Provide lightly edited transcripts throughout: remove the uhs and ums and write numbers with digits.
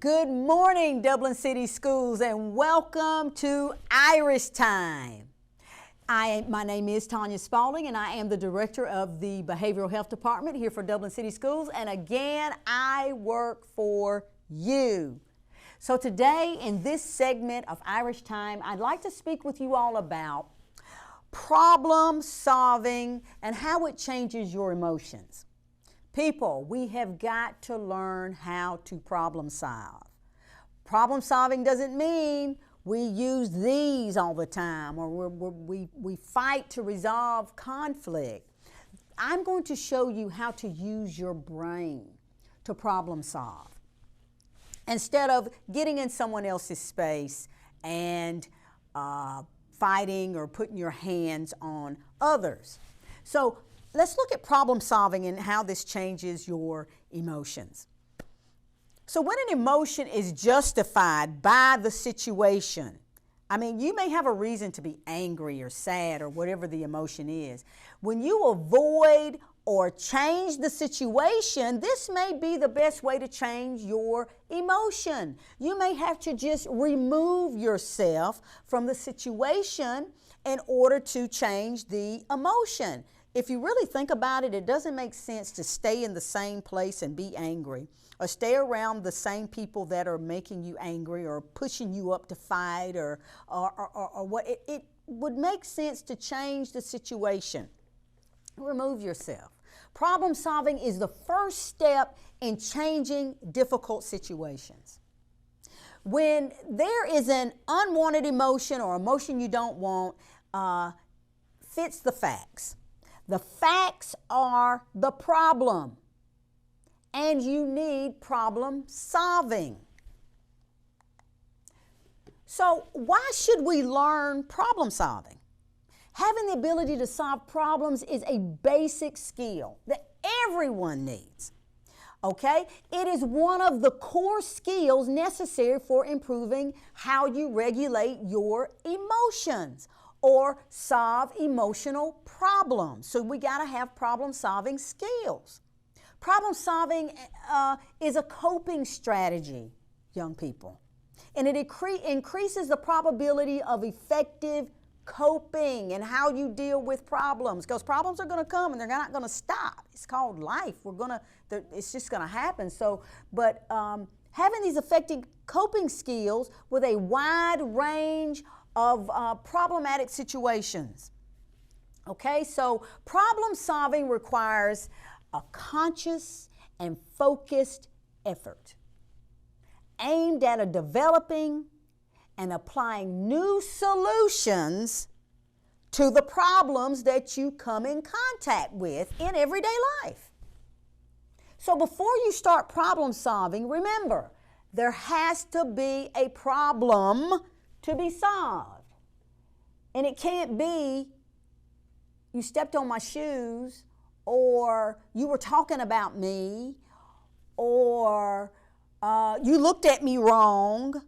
Good morning, Dublin City Schools, and welcome to Irish Time. My name is Tanya Spalding, and I am the director of the Behavioral Health Department here for Dublin City Schools, and again, I work for you. So today, in this segment of Irish Time, I'd like to speak with you all about problem solving and how it changes your emotions. People, we have got to learn how to problem solve. Problem solving doesn't mean we use these all the time or we fight to resolve conflict. I'm going to show you how to use your brain to problem solve instead of getting in someone else's space and fighting or putting your hands on others. So let's look at problem solving and how this changes your emotions. So when an emotion is justified by the situation, I mean, you may have a reason to be angry or sad or whatever the emotion is. When you avoid or change the situation, this may be the best way to change your emotion. You may have to just remove yourself from the situation in order to change the emotion. If you really think about it, it doesn't make sense to stay in the same place and be angry or stay around the same people that are making you angry or pushing you up to fight or what. It would make sense to change the situation. Remove yourself. Problem solving is the first step in changing difficult situations. When there is an unwanted emotion or emotion you don't want, fits the facts. The facts are the problem, and you need problem solving. So why should we learn problem solving? Having the ability to solve problems is a basic skill that everyone needs. Okay? It is one of the core skills necessary for improving how you regulate your emotions or solve emotional problems. So we got to have problem-solving skills. Problem solving is a coping strategy, young people, and it increases the probability of effective coping and how you deal with problems, because problems are going to come and they're not going to stop. It's called life. It's just going to happen. So, but having these effective coping skills with a wide range of problematic situations. Okay, so problem solving requires a conscious and focused effort aimed at developing and applying new solutions to the problems that you come in contact with in everyday life. So before you start problem solving, remember, there has to be a problem to be solved. And it can't be you stepped on my shoes, or you were talking about me, or you looked at me wrong,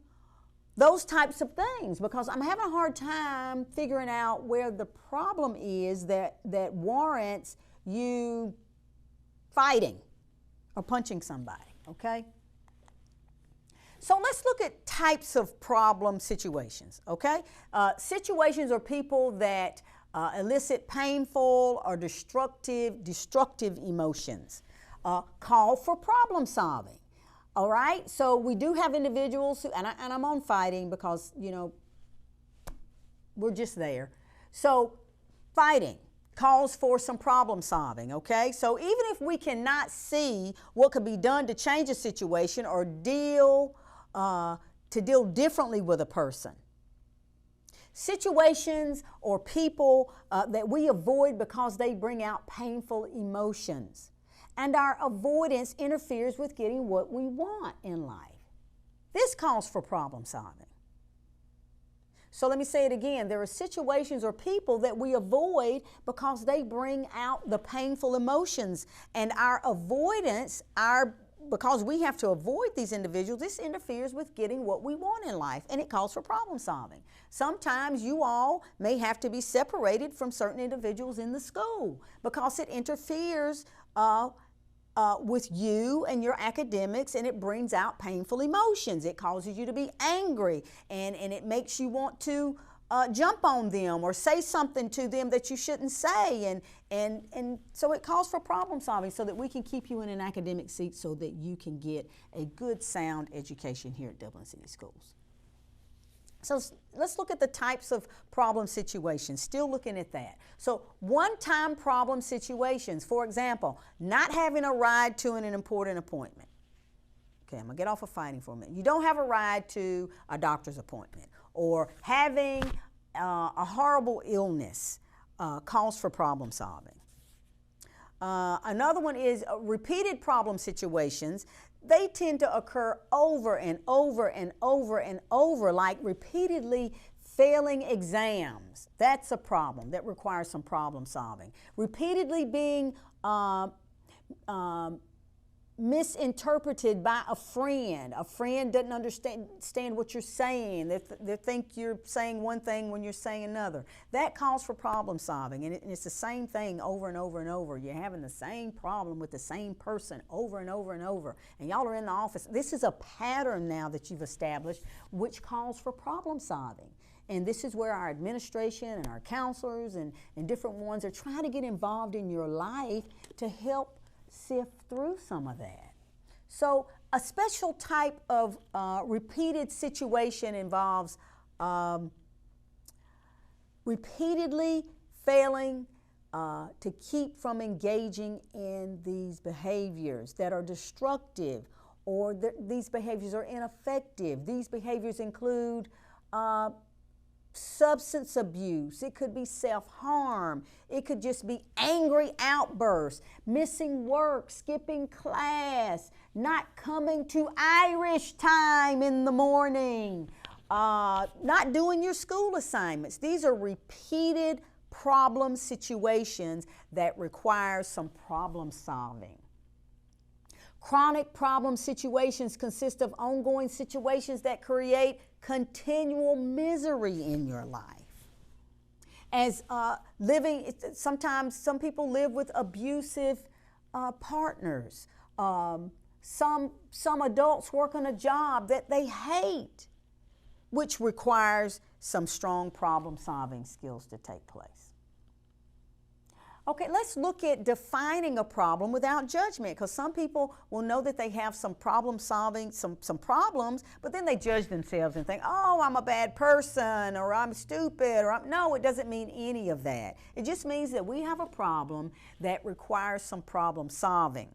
those types of things, because I'm having a hard time figuring out where the problem is that warrants you fighting or punching somebody, okay? So let's look at types of problem situations, okay? Situations are people that elicit painful or destructive emotions. Call for problem solving, all right? So we do have individuals who, and I'm on fighting because, you know, we're just there. So fighting calls for some problem solving, okay? So even if we cannot see what could be done to change a situation or deal differently with a person. Situations or people that we avoid because they bring out painful emotions. And our avoidance interferes with getting what we want in life. This calls for problem solving. So let me say it again. There are situations or people that we avoid because they bring out the painful emotions. And our avoidance, because we have to avoid these individuals, this interferes with getting what we want in life, and it calls for problem solving. Sometimes you all may have to be separated from certain individuals in the school because it interferes with you and your academics, and it brings out painful emotions. It causes you to be angry, and it makes you want to jump on them or say something to them that you shouldn't say, and so it calls for problem solving so that we can keep you in an academic seat so that you can get a good, sound education here at Dublin City Schools. So let's look at the types of problem situations, still looking at that. So one-time problem situations, for example, not having a ride to an important appointment. Okay, I'm gonna get off of fighting for a minute. You don't have a ride to a doctor's appointment, or having a horrible illness calls for problem solving. Another one is repeated problem situations. They tend to occur over and over and over and over, like repeatedly failing exams. That's a problem that requires some problem solving. Repeatedly being misinterpreted by a friend. A friend doesn't understand what you're saying. They think you're saying one thing when you're saying another. That calls for problem solving, and it's the same thing over and over and over. You're having the same problem with the same person over and over and over, and y'all are in the office. This is a pattern now that you've established, which calls for problem solving. And this is where our administration and our counselors and different ones are trying to get involved in your life to help sift through some of that. So a special type of repeated situation involves repeatedly failing to keep from engaging in these behaviors that are destructive, or these behaviors are ineffective. These behaviors include substance abuse. It could be self-harm. It could just be angry outbursts, missing work, skipping class, not coming to Irish time in the morning, not doing your school assignments. These are repeated problem situations that require some problem solving. Chronic problem situations consist of ongoing situations that create continual misery in your life. As sometimes some people live with abusive partners. Some adults work on a job that they hate, which requires some strong problem-solving skills to take place. Okay, let's look at defining a problem without judgment, because some people will know that they have some problem solving, some problems, but then they judge themselves and think, oh, I'm a bad person, or I'm stupid, or no, it doesn't mean any of that. It just means that we have a problem that requires some problem solving.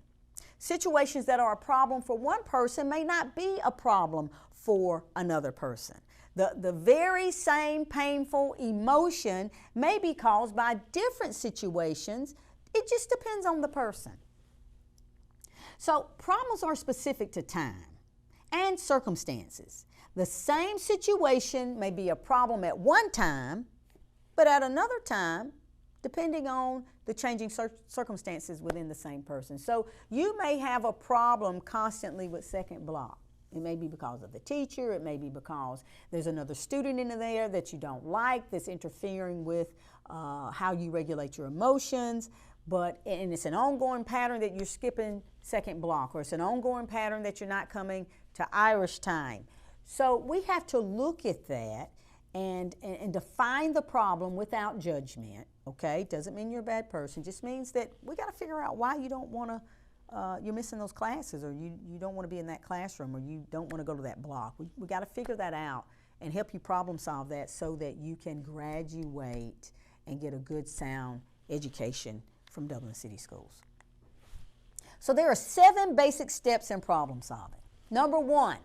Situations that are a problem for one person may not be a problem for another person. The very same painful emotion may be caused by different situations. It just depends on the person. So problems are specific to time and circumstances. The same situation may be a problem at one time, but at another time, depending on the changing circumstances within the same person. So you may have a problem constantly with second block. It may be because of the teacher. It may be because there's another student in there that you don't like that's interfering with how you regulate your emotions. And it's an ongoing pattern that you're skipping second block, or it's an ongoing pattern that you're not coming to Irish time. So we have to look at that and define the problem without judgment. Okay, doesn't mean you're a bad person. Just means that we got to figure out why you don't want to. You're missing those classes, or you don't want to be in that classroom, or you don't want to go to that block. We got to figure that out and help you problem solve that so that you can graduate and get a good, sound education from Dublin City Schools. So there are 7 basic steps in problem solving. Number 1,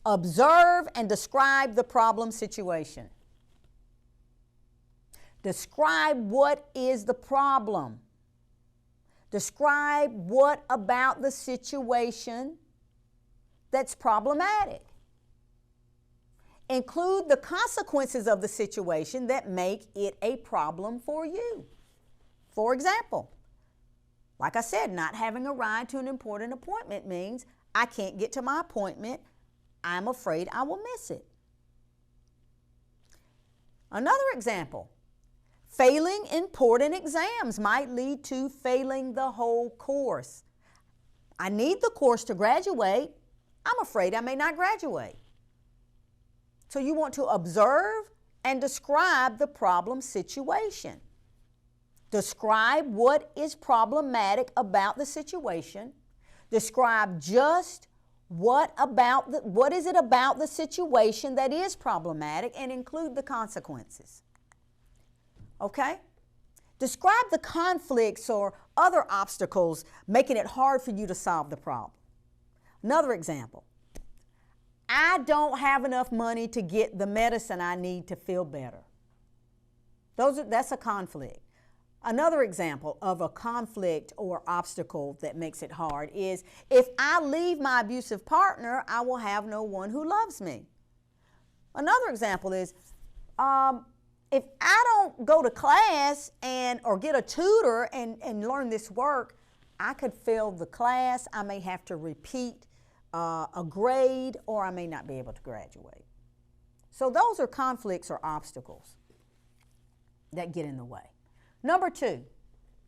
observe and describe the problem situation. Describe what is the problem. Describe what about the situation that's problematic. Include the consequences of the situation that make it a problem for you. For example, like I said, not having a ride to an important appointment means I can't get to my appointment. I'm afraid I will miss it. Another example. Failing important exams might lead to failing the whole course. I need the course to graduate. I'm afraid I may not graduate. So you want to observe and describe the problem situation. Describe what is problematic about the situation. Describe just what is it about the situation that is problematic, and include the consequences. Okay? Describe the conflicts or other obstacles making it hard for you to solve the problem. Another example. I don't have enough money to get the medicine I need to feel better. That's a conflict. Another example of a conflict or obstacle that makes it hard is, if I leave my abusive partner, I will have no one who loves me. Another example is, if I don't go to class or get a tutor and learn this work, I could fail the class. I may have to repeat a grade, or I may not be able to graduate. So those are conflicts or obstacles that get in the way. Number 2,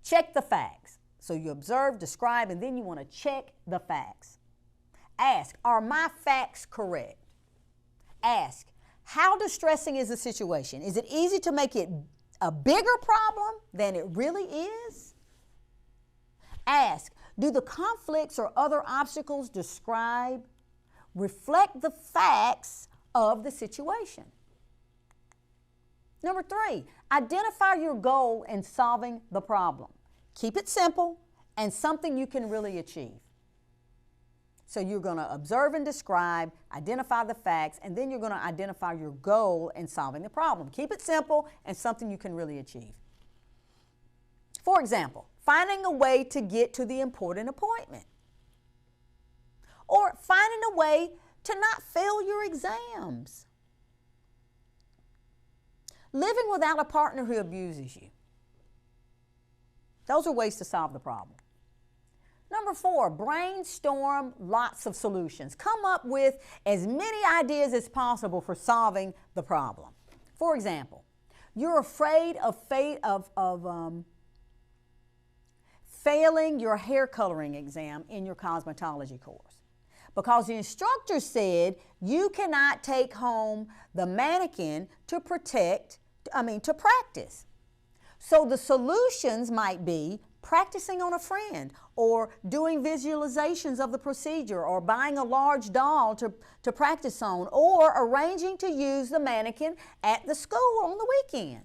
check the facts. So you observe, describe, and then you want to check the facts. Ask, are my facts correct? Ask, how distressing is the situation? Is it easy to make it a bigger problem than it really is? Ask, do the conflicts or other obstacles described reflect the facts of the situation? Number 3, identify your goal in solving the problem. Keep it simple and something you can really achieve. So you're going to observe and describe, identify the facts, and then you're going to identify your goal in solving the problem. Keep it simple and something you can really achieve. For example, finding a way to get to the important appointment, or finding a way to not fail your exams. Living without a partner who abuses you. Those are ways to solve the problem. Number 4, brainstorm lots of solutions. Come up with as many ideas as possible for solving the problem. For example, you're afraid of failing your hair coloring exam in your cosmetology course because the instructor said you cannot take home the mannequin to practice. So the solutions might be practicing on a friend, or doing visualizations of the procedure, or buying a large doll to practice on, or arranging to use the mannequin at the school on the weekend.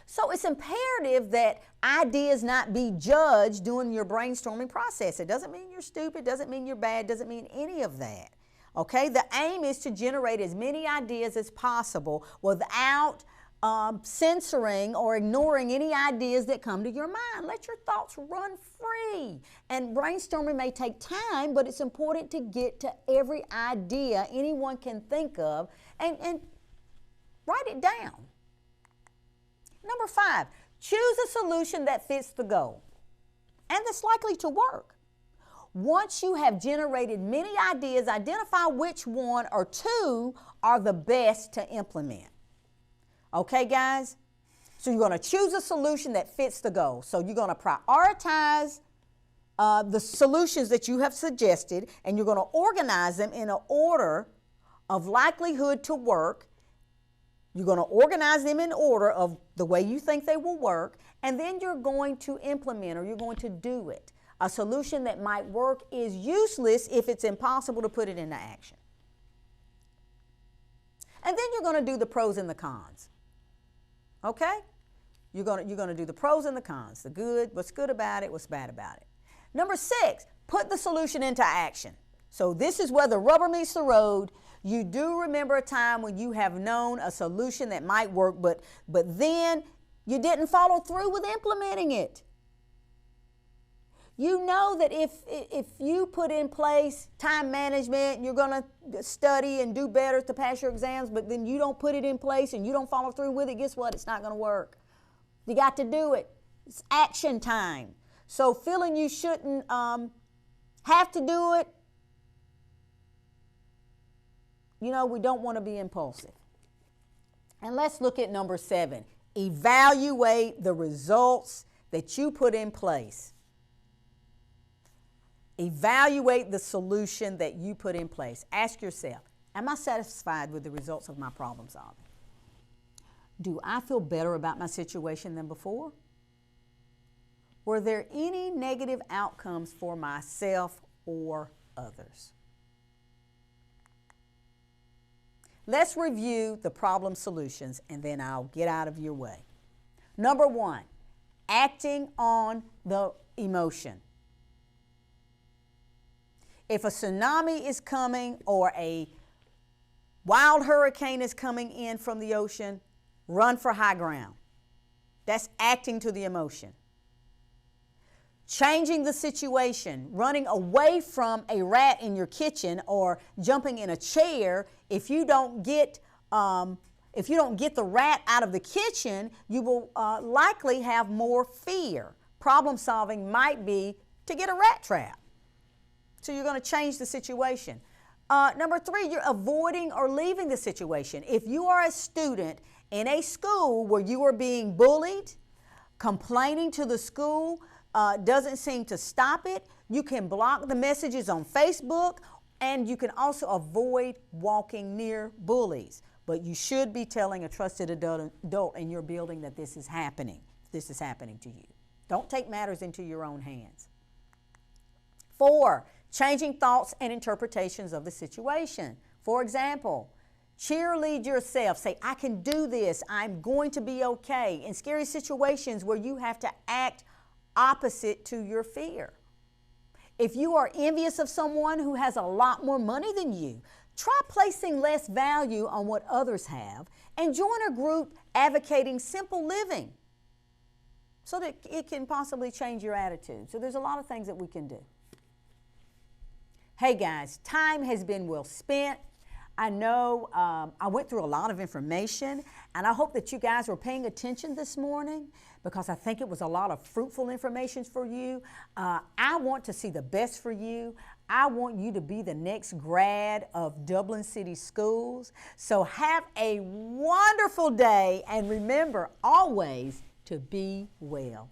So it's imperative that ideas not be judged during your brainstorming process. It doesn't mean you're stupid, doesn't mean you're bad, doesn't mean any of that. Okay, the aim is to generate as many ideas as possible without censoring or ignoring any ideas that come to your mind. Let your thoughts run free. And brainstorming may take time, but it's important to get to every idea anyone can think of and write it down. Number 5, choose a solution that fits the goal and that's likely to work. Once you have generated many ideas, identify which one or two are the best to implement. Okay, guys? So you're going to choose a solution that fits the goal. So you're going to prioritize the solutions that you have suggested, and you're going to organize them in an order of likelihood to work. You're going to organize them in order of the way you think they will work, and then you're going to implement, or you're going to do it. A solution that might work is useless if it's impossible to put it into action. And then you're going to do the pros and the cons. Okay? You're going to do the pros and the cons, the good, what's good about it, what's bad about it. Number 6, put the solution into action. So this is where the rubber meets the road. You do remember a time when you have known a solution that might work, but then you didn't follow through with implementing it. You know that if you put in place time management, you're going to study and do better to pass your exams, but then you don't put it in place and you don't follow through with it, guess what? It's not going to work. You got to do it. It's action time. So feeling you shouldn't have to do it, you know, we don't want to be impulsive. And let's look at number 7. Evaluate the results that you put in place. Evaluate the solution that you put in place. Ask yourself, am I satisfied with the results of my problem solving? Do I feel better about my situation than before? Were there any negative outcomes for myself or others? Let's review the problem solutions and then I'll get out of your way. Number 1, acting on the emotion. If a tsunami is coming or a wild hurricane is coming in from the ocean, run for high ground. That's acting to the emotion. Changing the situation, running away from a rat in your kitchen or jumping in a chair. If you don't get the rat out of the kitchen, you will likely have more fear. Problem solving might be to get a rat trap. So you're going to change the situation. Number 3, you're avoiding or leaving the situation. If you are a student in a school where you are being bullied, complaining to the school doesn't seem to stop it, you can block the messages on Facebook, and you can also avoid walking near bullies. But you should be telling a trusted adult in your building that this is happening. This is happening to you. Don't take matters into your own hands. 4, changing thoughts and interpretations of the situation. For example, cheerlead yourself. Say, I can do this. I'm going to be okay. In scary situations where you have to act opposite to your fear. If you are envious of someone who has a lot more money than you, try placing less value on what others have and join a group advocating simple living so that it can possibly change your attitude. So there's a lot of things that we can do. Hey guys, time has been well spent. I know I went through a lot of information, and I hope that you guys were paying attention this morning because I think it was a lot of fruitful information for you. I want to see the best for you. I want you to be the next grad of Dublin City Schools. So have a wonderful day, and remember always to be well.